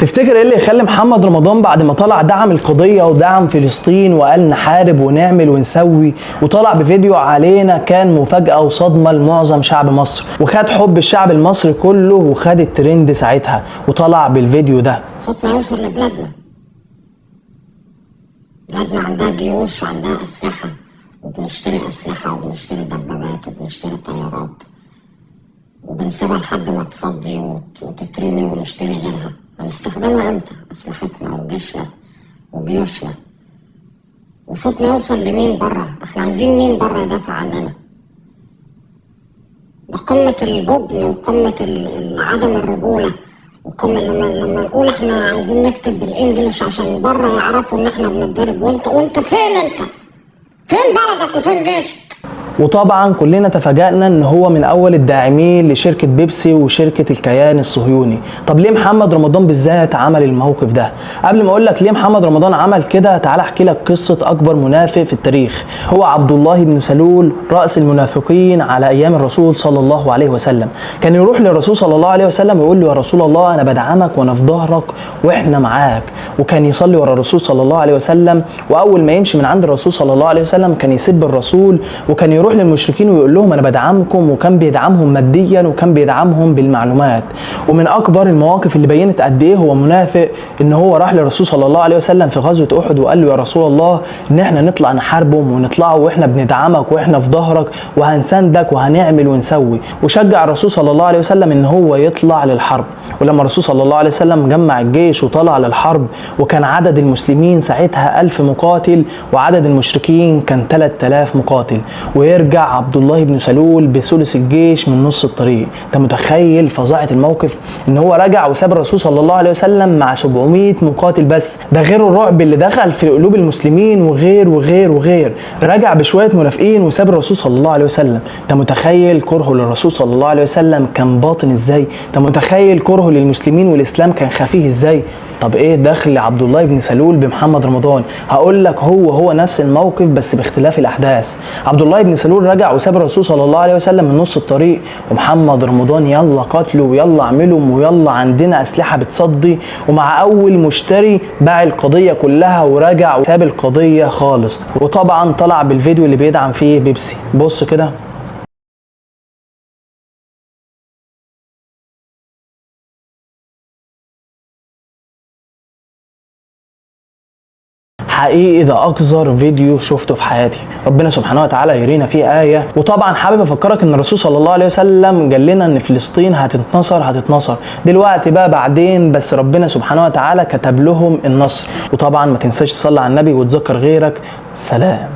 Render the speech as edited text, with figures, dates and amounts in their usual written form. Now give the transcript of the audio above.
تفتكر ايه اللي يخلي محمد رمضان بعد ما طلع دعم القضية ودعم فلسطين وقال نحارب ونعمل ونسوي، وطلع بفيديو علينا كان مفاجأة وصدمة لمعظم شعب مصر، وخد حب الشعب المصري كله وخد الترند ساعتها، وطلع بالفيديو ده؟ صوتنا يوصل لبلادنا. بلادنا عندها جيوش وعندها أسلحة، وبنشتري أسلحة وبنشتري دبابات وبنشتري طيارات، وبنسيبها لحد ما تصدي وتترمي ونشتري غيرها. هنستخدمها امتى؟ أسلحتنا وجيشنا وجيوشنا. وصوتنا يوصل لمين بره؟ احنا عايزين مين بره يدافع عننا؟ ده قمة الجبن وقمة عدم الرجولة، وقمة لما نقول احنا عايزين نكتب بالانجليش عشان بره يعرفوا ان احنا بنتضرب. وانت فين؟ انت فين بلدك وفين جيشك؟ وطبعا كلنا تفاجأنا ان هو من اول الداعمين لشركة بيبسي وشركة الكيان الصهيوني. طب ليه محمد رمضان بالذات عمل الموقف ده؟ قبل ما اقول لك ليه محمد رمضان عمل كده، تعال احكي لك قصة اكبر منافق في التاريخ، هو عبد الله بن سلول رأس المنافقين على ايام الرسول صلى الله عليه وسلم. كان يروح للرسول صلى الله عليه وسلم ويقول له يا رسول الله انا بدعمك وانا في ظهرك واحنا معاك، وكان يصلي ورا الرسول صلى الله عليه وسلم، واول ما يمشي من عند الرسول صلى الله عليه وسلم كان يسب الرسول، وكان يروح للمشركين ويقول لهم انا بدعمكم، وكان بيدعمهم ماديا وكان بيدعمهم بالمعلومات. ومن اكبر المواقف اللي بينت قد ايه هو منافق ان هو راح للرسول صلى الله عليه وسلم في غزوه احد وقال له يا رسول الله ان احنا نطلع نحاربهم ونطلعوا واحنا بندعمك واحنا في ظهرك وهنساندك وهنعمل ونسوي، وشجع الرسول صلى الله عليه وسلم ان هو يطلع للحرب. ولما الرسول صلى الله عليه وسلم جمع الجيش وطلع للحرب، وكان عدد المسلمين ساعتها 1000 مقاتل وعدد المشركين كان 3000 مقاتل، ويرجع عبد الله بن سلول بثلث الجيش من نص الطريق. انت متخيل فظاعه الموقف؟ ان هو رجع وساب الرسول صلى الله عليه وسلم مع 700 مقاتل بس، ده غير الرعب اللي دخل في قلوب المسلمين وغير وغير وغير. رجع بشويه منافقين وساب الرسول صلى الله عليه وسلم. انت متخيل كرهه للرسول صلى الله عليه وسلم كان باطن ازاي؟ انت متخيل كرهه للمسلمين والاسلام كان خفيه ازاي؟ طب ايه دخل عبد الله بن سلول بمحمد رمضان؟ هقول لك هو نفس الموقف بس باختلاف الاحداث. عبد الله بن سلول رجع وساب الرسول صلى الله عليه وسلم من نص الطريق، ومحمد رمضان يلا قتله ويلا اعملهم ويلا عندنا اسلحه بتصدي، ومع اول مشتري باع القضيه كلها ورجع وساب القضيه خالص. وطبعا طلع بالفيديو اللي بيدعم فيه بيبسي. بص كده. حقيقي ده اقذر فيديو شفته في حياتي، ربنا سبحانه وتعالى يرينا فيه آية. وطبعا حابب افكرك ان الرسول صلى الله عليه وسلم قال لنا ان فلسطين هتتنصر دلوقتي بقى بعدين، بس ربنا سبحانه وتعالى كتب لهم النصر. وطبعا ما تنساش تصلي على النبي وتذكر غيرك. سلام.